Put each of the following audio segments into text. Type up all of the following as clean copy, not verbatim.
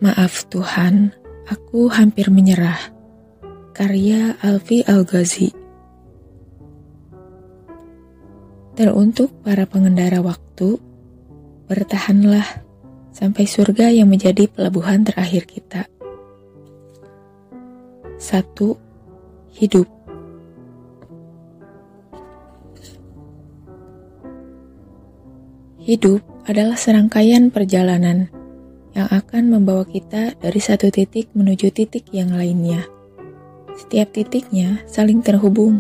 Maaf Tuhan, aku hampir menyerah. Karya Alfi Al-Ghazi. Teruntuk para pengendara waktu, bertahanlah sampai surga yang menjadi pelabuhan terakhir kita. 1. Hidup. Hidup adalah serangkaian perjalanan yang akan membawa kita dari satu titik menuju titik yang lainnya. Setiap titiknya saling terhubung,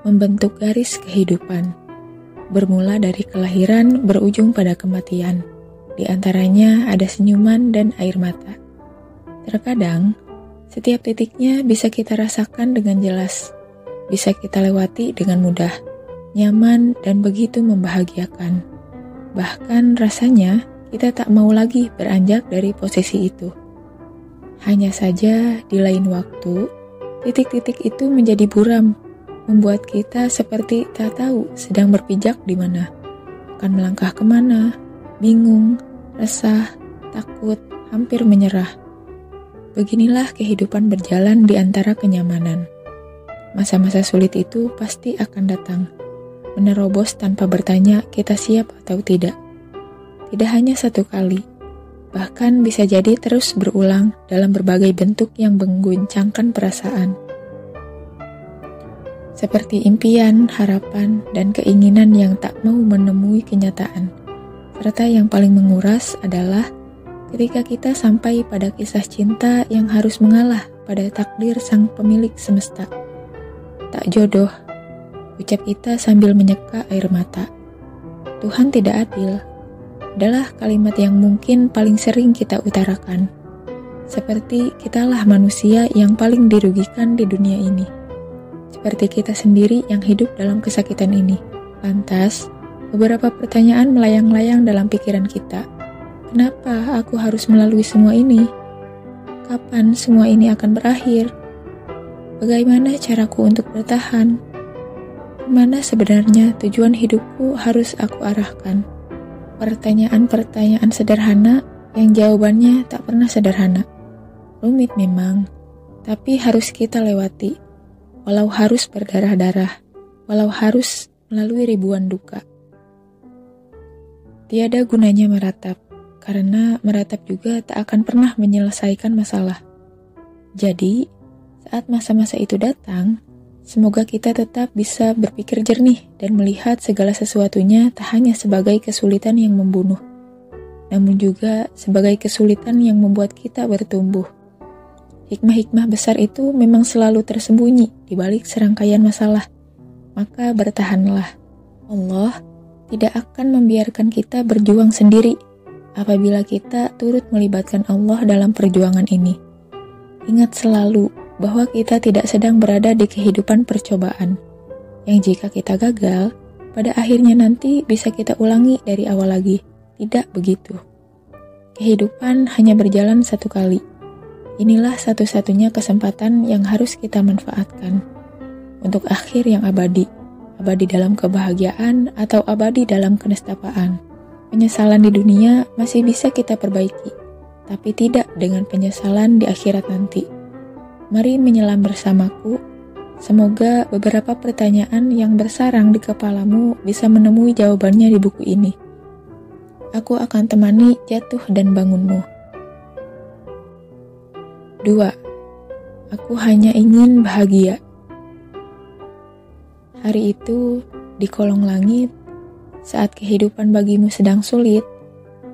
membentuk garis kehidupan. Bermula dari kelahiran berujung pada kematian. Di antaranya ada senyuman dan air mata. Terkadang, setiap titiknya bisa kita rasakan dengan jelas. Bisa kita lewati dengan mudah, nyaman dan begitu membahagiakan. Bahkan rasanya, kita tak mau lagi beranjak dari posisi itu. Hanya saja di lain waktu, titik-titik itu menjadi buram, membuat kita seperti tak tahu sedang berpijak di mana, akan melangkah kemana, bingung, resah, takut, hampir menyerah. Beginilah kehidupan berjalan di antara kenyamanan. Masa-masa sulit itu pasti akan datang, menerobos tanpa bertanya kita siap atau tidak. Tidak hanya satu kali, bahkan bisa jadi terus berulang dalam berbagai bentuk yang mengguncangkan perasaan. Seperti impian, harapan, dan keinginan yang tak mau menemui kenyataan. Serta yang paling menguras adalah ketika kita sampai pada kisah cinta yang harus mengalah pada takdir sang pemilik semesta. Tak jodoh, ucap kita sambil menyeka air mata. Tuhan tidak adil. Adalah kalimat yang mungkin paling sering kita utarakan. Seperti kitalah manusia yang paling dirugikan di dunia ini. Seperti kita sendiri yang hidup dalam kesakitan ini. Lantas, beberapa pertanyaan melayang-layang dalam pikiran kita. Kenapa aku harus melalui semua ini? Kapan semua ini akan berakhir? Bagaimana caraku untuk bertahan? Kemana sebenarnya tujuan hidupku harus aku arahkan? Pertanyaan-pertanyaan sederhana yang jawabannya tak pernah sederhana. Rumit memang, tapi harus kita lewati. Walau harus berdarah-darah, walau harus melalui ribuan duka. Tiada gunanya meratap, karena meratap juga tak akan pernah menyelesaikan masalah. Jadi, saat masa-masa itu datang, semoga kita tetap bisa berpikir jernih dan melihat segala sesuatunya tak hanya sebagai kesulitan yang membunuh, namun juga sebagai kesulitan yang membuat kita bertumbuh. Hikmah-hikmah besar itu memang selalu tersembunyi di balik serangkaian masalah, maka bertahanlah. Allah tidak akan membiarkan kita berjuang sendiri apabila kita turut melibatkan Allah dalam perjuangan ini. Ingat selalu bahwa kita tidak sedang berada di kehidupan percobaan, yang jika kita gagal, pada akhirnya nanti bisa kita ulangi dari awal lagi. Tidak begitu. Kehidupan hanya berjalan satu kali. Inilah satu-satunya kesempatan yang harus kita manfaatkan. Untuk akhir yang abadi. Abadi dalam kebahagiaan atau abadi dalam kenestapaan. Penyesalan di dunia masih bisa kita perbaiki, tapi tidak dengan penyesalan di akhirat nanti. Mari menyelam bersamaku, semoga beberapa pertanyaan yang bersarang di kepalamu bisa menemui jawabannya di buku ini. Aku akan temani jatuh dan bangunmu. 2. Aku hanya ingin bahagia. Hari itu, di kolong langit, saat kehidupan bagimu sedang sulit,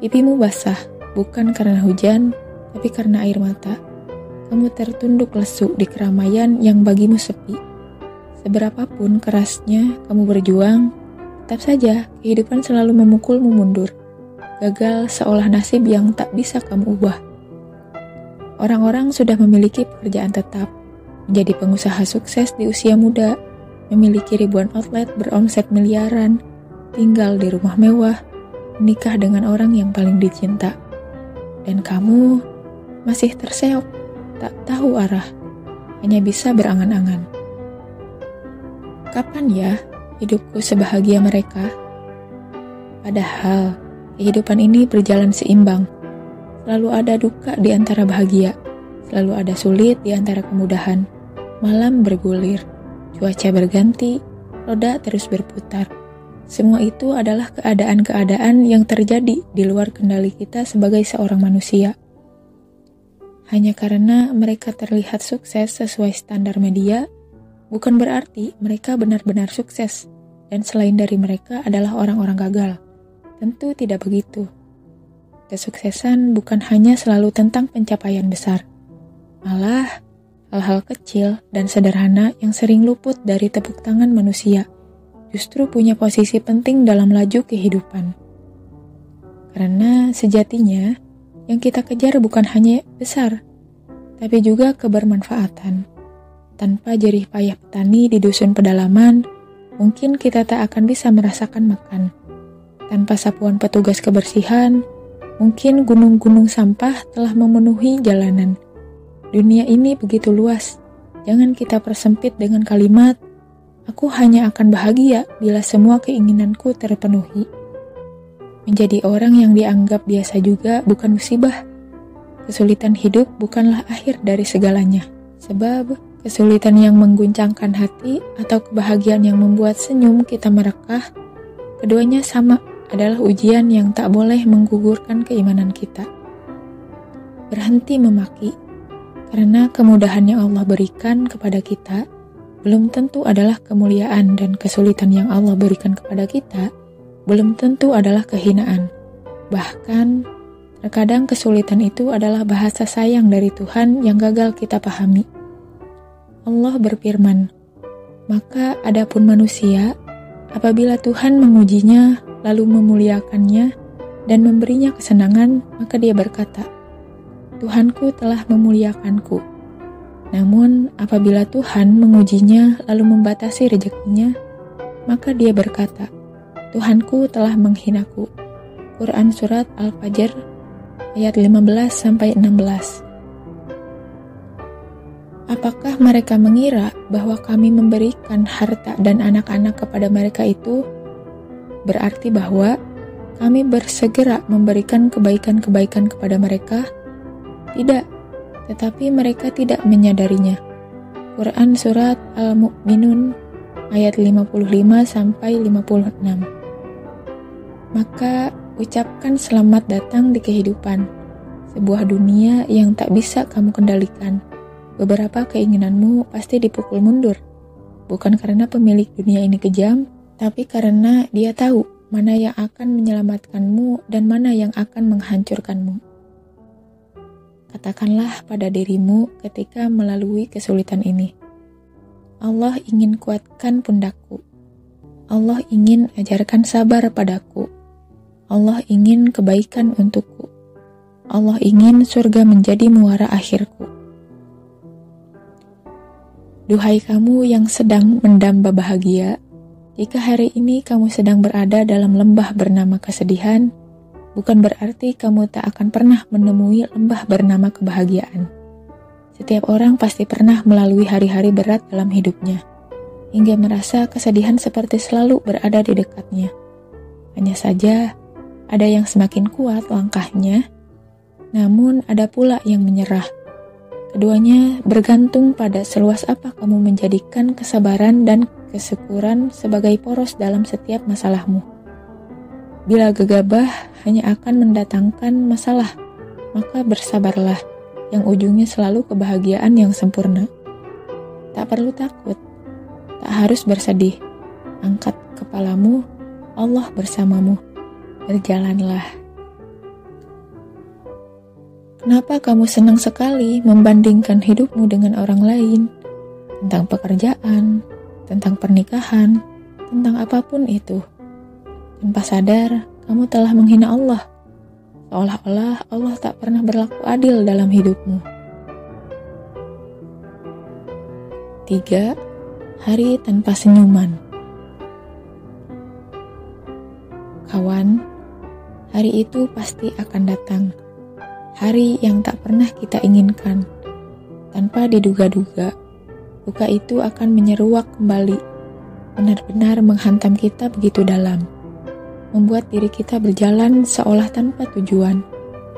pipimu basah, bukan karena hujan, tapi karena air mata. Kamu tertunduk lesu di keramaian yang bagimu sepi. Seberapapun kerasnya kamu berjuang, tetap saja kehidupan selalu memukulmu mundur. Gagal seolah nasib yang tak bisa kamu ubah. Orang-orang sudah memiliki pekerjaan tetap, menjadi pengusaha sukses di usia muda, memiliki ribuan outlet beromset miliaran, tinggal di rumah mewah, menikah dengan orang yang paling dicinta. Dan kamu masih terseok, tak tahu arah, hanya bisa berangan-angan. Kapan ya hidupku sebahagia mereka? Padahal kehidupan ini berjalan seimbang. selalu ada duka di antara bahagia, selalu ada sulit di antara kemudahan. Malam bergulir, cuaca berganti, roda terus berputar. Semua itu adalah keadaan-keadaan yang terjadi di luar kendali kita sebagai seorang manusia. Hanya karena mereka terlihat sukses sesuai standar media, bukan berarti mereka benar-benar sukses, dan selain dari mereka adalah orang-orang gagal. Tentu tidak begitu. Kesuksesan bukan hanya selalu tentang pencapaian besar. Malah, hal-hal kecil dan sederhana yang sering luput dari tepuk tangan manusia justru punya posisi penting dalam laju kehidupan. Karena sejatinya, yang kita kejar bukan hanya besar, tapi juga kebermanfaatan. Tanpa jerih payah petani di dusun pedalaman, mungkin kita tak akan bisa merasakan makan. Tanpa sapuan petugas kebersihan, mungkin gunung-gunung sampah telah memenuhi jalanan. Dunia ini begitu luas, jangan kita persempit dengan kalimat, "Aku hanya akan bahagia bila semua keinginanku terpenuhi." Menjadi orang yang dianggap biasa juga bukan musibah. Kesulitan hidup bukanlah akhir dari segalanya. Sebab kesulitan yang mengguncangkan hati atau kebahagiaan yang membuat senyum kita merekah, keduanya sama, adalah ujian yang tak boleh menggugurkan keimanan kita. Berhenti memaki, karena kemudahan yang Allah berikan kepada kita belum tentu adalah kemuliaan, dan kesulitan yang Allah berikan kepada kita belum tentu adalah kehinaan. Bahkan, terkadang kesulitan itu adalah bahasa sayang dari Tuhan yang gagal kita pahami. Allah berfirman, "Maka adapun manusia, apabila Tuhan mengujinya, lalu memuliakannya dan memberinya kesenangan, maka dia berkata, 'Tuhanku telah memuliakanku.' Namun apabila Tuhan mengujinya lalu membatasi rezekinya, maka dia berkata, 'Tuhanku telah menghinaku.'" Quran Surat Al-Fajr ayat 15-16. Apakah mereka mengira bahwa kami memberikan harta dan anak-anak kepada mereka itu berarti bahwa kami bersegera memberikan kebaikan-kebaikan kepada mereka? Tidak, tetapi mereka tidak menyadarinya. Quran Surat Al-Mu'minun ayat 55-56. Maka ucapkan selamat datang di kehidupan, sebuah dunia yang tak bisa kamu kendalikan. Beberapa keinginanmu pasti dipukul mundur, bukan karena pemilik dunia ini kejam, tapi karena dia tahu mana yang akan menyelamatkanmu dan mana yang akan menghancurkanmu. Katakanlah pada dirimu ketika melalui kesulitan ini, Allah ingin kuatkan pundakku. Allah ingin ajarkan sabar padaku. Allah ingin kebaikan untukku. Allah ingin surga menjadi muara akhirku. Duhai kamu yang sedang mendamba bahagia, jika hari ini kamu sedang berada dalam lembah bernama kesedihan, bukan berarti kamu tak akan pernah menemui lembah bernama kebahagiaan. Setiap orang pasti pernah melalui hari-hari berat dalam hidupnya, hingga merasa kesedihan seperti selalu berada di dekatnya. Hanya saja, ada yang semakin kuat langkahnya, namun ada pula yang menyerah. Keduanya bergantung pada seluas apa kamu menjadikan kesabaran dan kesyukuran sebagai poros dalam setiap masalahmu. Bila gegabah hanya akan mendatangkan masalah, maka bersabarlah, yang ujungnya selalu kebahagiaan yang sempurna. Tak perlu takut, tak harus bersedih. Angkat kepalamu, Allah bersamamu. Berjalanlah. Kenapa kamu senang sekali membandingkan hidupmu dengan orang lain? Tentang pekerjaan, tentang pernikahan, tentang apapun itu. Tanpa sadar, kamu telah menghina Allah. Seolah-olah Allah tak pernah berlaku adil dalam hidupmu. 3. Hari tanpa senyuman. Kawan, hari itu pasti akan datang. Hari yang tak pernah kita inginkan. Tanpa diduga-duga, luka itu akan menyeruak kembali, benar-benar menghantam kita begitu dalam, membuat diri kita berjalan seolah tanpa tujuan,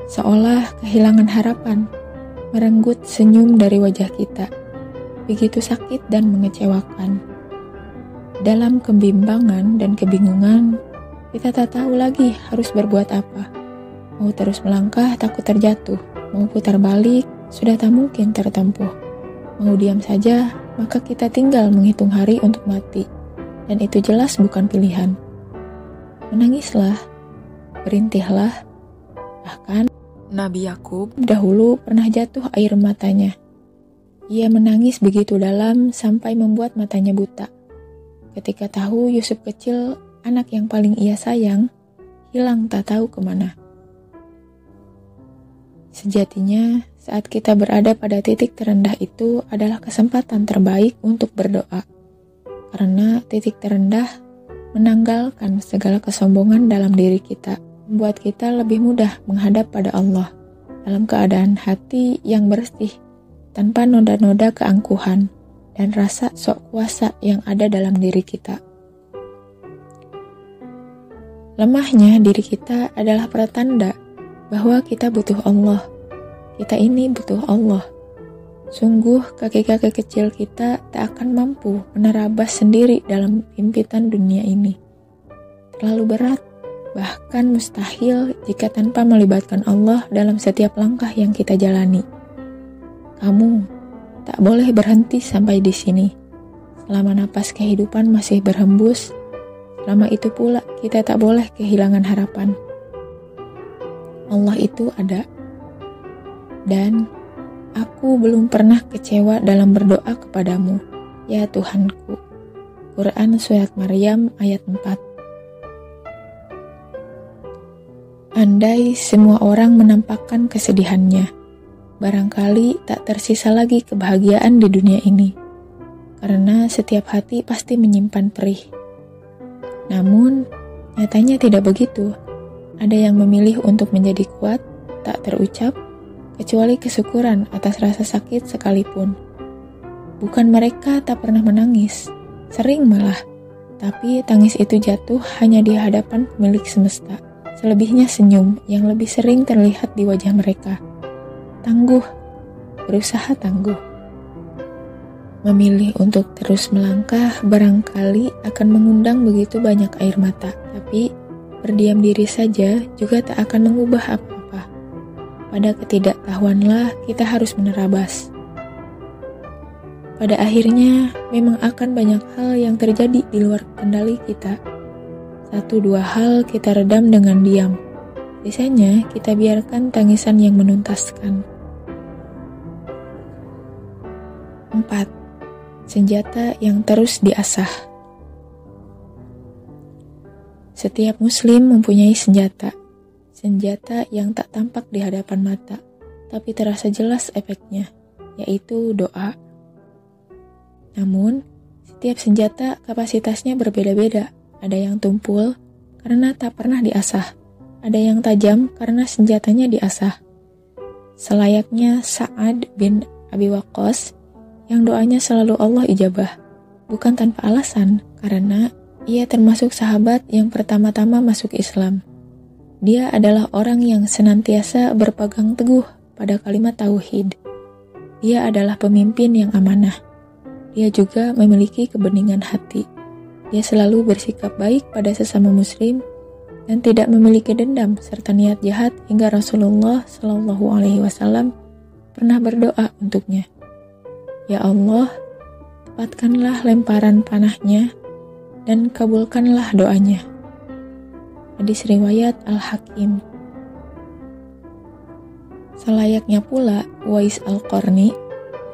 seolah kehilangan harapan, merenggut senyum dari wajah kita. Begitu sakit dan mengecewakan. Dalam kebimbangan dan kebingungan, kita tak tahu lagi harus berbuat apa. Mau terus melangkah takut terjatuh, mau putar balik sudah tak mungkin tertempuh. Mau diam saja, maka kita tinggal menghitung hari untuk mati. Dan itu jelas bukan pilihan. Menangislah, berintihlah. Bahkan Nabi Yakub dahulu pernah jatuh air matanya. Ia menangis begitu dalam sampai membuat matanya buta. Ketika tahu Yusuf kecil, anak yang paling ia sayang, hilang tak tahu kemana. Sejatinya, saat kita berada pada titik terendah itu adalah kesempatan terbaik untuk berdoa. Karena titik terendah menanggalkan segala kesombongan dalam diri kita, membuat kita lebih mudah menghadap pada Allah dalam keadaan hati yang bersih, tanpa noda-noda keangkuhan dan rasa sok kuasa yang ada dalam diri kita. Lemahnya diri kita adalah pertanda bahwa kita butuh Allah. Kita ini butuh Allah. Sungguh kaki-kaki kecil kita tak akan mampu menerabas sendiri dalam himpitan dunia ini. Terlalu berat, bahkan mustahil jika tanpa melibatkan Allah dalam setiap langkah yang kita jalani. Kamu tak boleh berhenti sampai di sini. Selama napas kehidupan masih berhembus, selama itu pula kita tak boleh kehilangan harapan. Allah itu ada. Dan aku belum pernah kecewa dalam berdoa kepadamu, ya Tuhanku. Quran Surat Maryam ayat 4. Andai semua orang menampakkan kesedihannya, barangkali tak tersisa lagi kebahagiaan di dunia ini. Karena setiap hati pasti menyimpan perih. Namun, nyatanya tidak begitu. Ada yang memilih untuk menjadi kuat, tak terucap, kecuali kesyukuran atas rasa sakit sekalipun. Bukan mereka tak pernah menangis, sering malah, tapi tangis itu jatuh hanya di hadapan pemilik semesta. Selebihnya senyum yang lebih sering terlihat di wajah mereka. Tangguh, berusaha tangguh. Memilih untuk terus melangkah barangkali akan mengundang begitu banyak air mata, tapi berdiam diri saja juga tak akan mengubah apa. Pada ketidaktahuanlah kita harus menerabas. Pada akhirnya, memang akan banyak hal yang terjadi di luar kendali kita. 1-2 hal kita redam dengan diam. Sisanya kita biarkan tangisan yang menuntaskan. 4. Senjata yang terus diasah. Setiap muslim mempunyai senjata. Senjata yang tak tampak di hadapan mata, tapi terasa jelas efeknya, yaitu doa. Namun, setiap senjata kapasitasnya berbeda-beda. Ada yang tumpul karena tak pernah diasah. Ada yang tajam karena senjatanya diasah. Selayaknya Sa'ad bin Abi Waqqas, yang doanya selalu Allah ijabah. Bukan tanpa alasan, karena ia termasuk sahabat yang pertama-tama masuk Islam. Dia adalah orang yang senantiasa berpegang teguh pada kalimat tauhid. Dia adalah pemimpin yang amanah. Dia juga memiliki kebeningan hati. Dia selalu bersikap baik pada sesama muslim dan tidak memiliki dendam serta niat jahat hingga Rasulullah SAW pernah berdoa untuknya. Ya Allah, tepatkanlah lemparan panahnya dan kabulkanlah doanya. Hadis riwayat Al-Hakim. Selayaknya pula Uwais Al-Qarni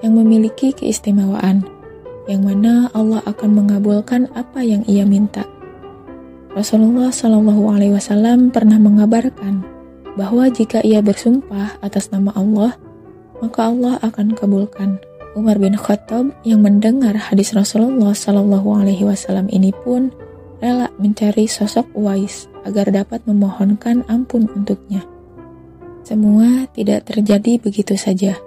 yang memiliki keistimewaan, yang mana Allah akan mengabulkan apa yang ia minta. Rasulullah SAW pernah mengabarkan bahwa jika ia bersumpah atas nama Allah, maka Allah akan kabulkan. Umar bin Khattab yang mendengar hadis Rasulullah SAW ini pun rela mencari sosok Uwais agar dapat memohonkan ampun untuknya. Semua tidak terjadi begitu saja.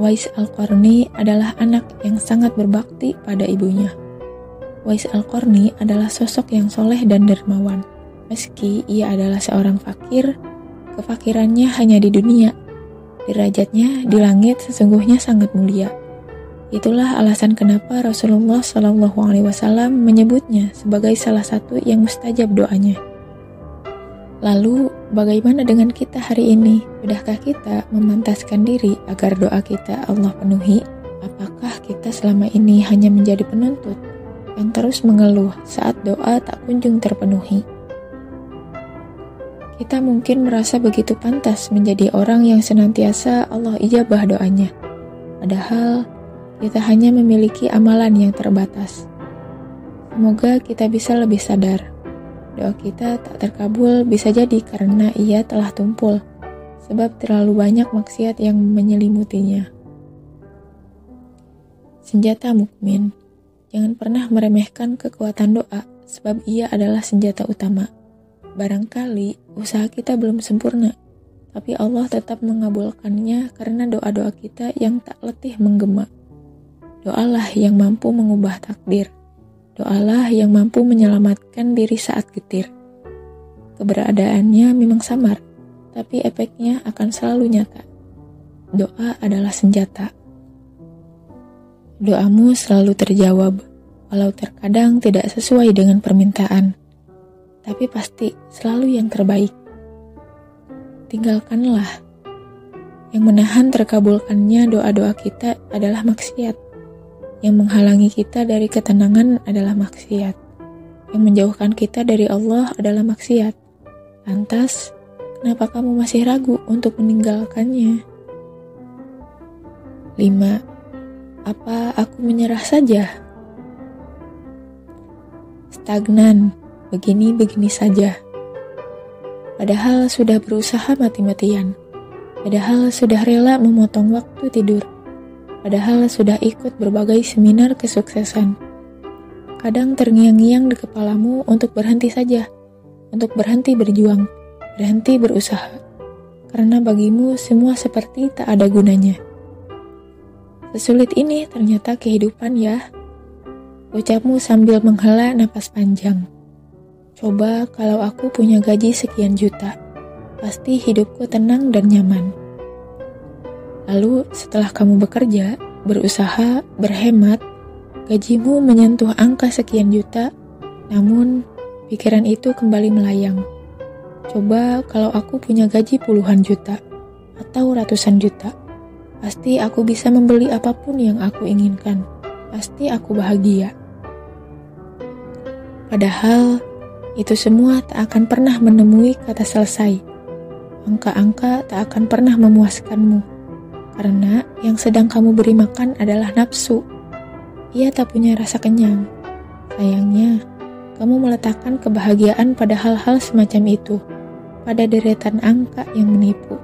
Uwais Al-Qarni adalah anak yang sangat berbakti pada ibunya. Uwais Al-Qarni adalah sosok yang soleh dan dermawan. Meski ia adalah seorang fakir, kefakirannya hanya di dunia, derajatnya di langit sesungguhnya sangat mulia. Itulah alasan kenapa Rasulullah SAW menyebutnya sebagai salah satu yang mustajab doanya. Lalu, bagaimana dengan kita hari ini? Sudahkah kita memantaskan diri agar doa kita Allah penuhi? Apakah kita selama ini hanya menjadi penuntut yang terus mengeluh saat doa tak kunjung terpenuhi? Kita mungkin merasa begitu pantas menjadi orang yang senantiasa Allah ijabah doanya. Padahal, kita hanya memiliki amalan yang terbatas. Semoga kita bisa lebih sadar. Doa kita tak terkabul bisa jadi karena ia telah tumpul, sebab terlalu banyak maksiat yang menyelimutinya. Senjata mukmin. Jangan pernah meremehkan kekuatan doa, sebab ia adalah senjata utama. Barangkali usaha kita belum sempurna, tapi Allah tetap mengabulkannya karena doa-doa kita yang tak letih menggema. Doalah yang mampu mengubah takdir. Doalah yang mampu menyelamatkan diri saat getir. Keberadaannya memang samar, tapi efeknya akan selalu nyata. Doa adalah senjata. Doamu selalu terjawab, walau terkadang tidak sesuai dengan permintaan. Tapi pasti selalu yang terbaik. Tinggalkanlah. Yang menahan terkabulkannya doa-doa kita adalah maksiat. Yang menghalangi kita dari ketenangan adalah maksiat. Yang menjauhkan kita dari Allah adalah maksiat. Lantas, kenapa kamu masih ragu untuk meninggalkannya? 5. Apa aku menyerah saja? Stagnan, begini-begini saja. Padahal sudah berusaha mati-matian. Padahal sudah rela memotong waktu tidur. Padahal sudah ikut berbagai seminar kesuksesan. Kadang terngiang-ngiang di kepalamu untuk berhenti saja, untuk berhenti berjuang, berhenti berusaha. Karena bagimu semua seperti tak ada gunanya. Sesulit ini ternyata kehidupan ya. Ucapmu sambil menghela napas panjang. Coba kalau aku punya gaji sekian juta, pasti hidupku tenang dan nyaman. Lalu setelah kamu bekerja, berusaha, berhemat, gajimu menyentuh angka sekian juta, namun pikiran itu kembali melayang. Coba kalau aku punya gaji puluhan juta, atau ratusan juta, pasti aku bisa membeli apapun yang aku inginkan, pasti aku bahagia. Padahal, itu semua tak akan pernah menemui kata selesai. Angka-angka tak akan pernah memuaskanmu. Karena yang sedang kamu beri makan adalah nafsu. Ia tak punya rasa kenyang. Sayangnya, kamu meletakkan kebahagiaan pada hal-hal semacam itu, pada deretan angka yang menipu.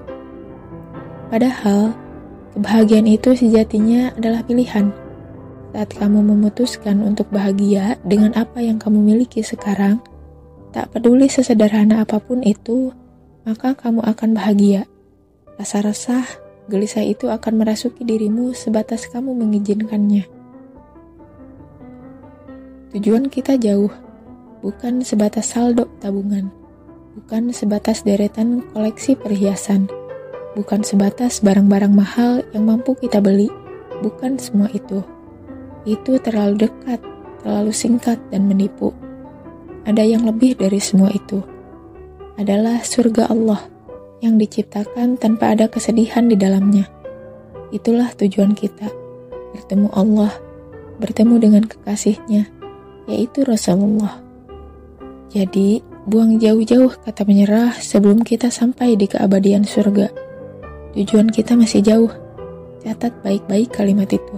Padahal, kebahagiaan itu sejatinya adalah pilihan. Saat kamu memutuskan untuk bahagia dengan apa yang kamu miliki sekarang, tak peduli sesederhana apapun itu, maka kamu akan bahagia. Rasa resah, gelisah itu akan merasuki dirimu sebatas kamu mengizinkannya. Tujuan kita jauh, bukan sebatas saldo tabungan, bukan sebatas deretan koleksi perhiasan, bukan sebatas barang-barang mahal yang mampu kita beli, bukan semua itu. Itu terlalu dekat, terlalu singkat dan menipu. Ada yang lebih dari semua itu. Adalah surga Allah yang diciptakan tanpa ada kesedihan di dalamnya. Itulah tujuan kita, bertemu Allah, bertemu dengan kekasihnya, yaitu Rasulullah. Jadi, buang jauh-jauh kata menyerah sebelum kita sampai di keabadian surga. Tujuan kita masih jauh, catat baik-baik kalimat itu.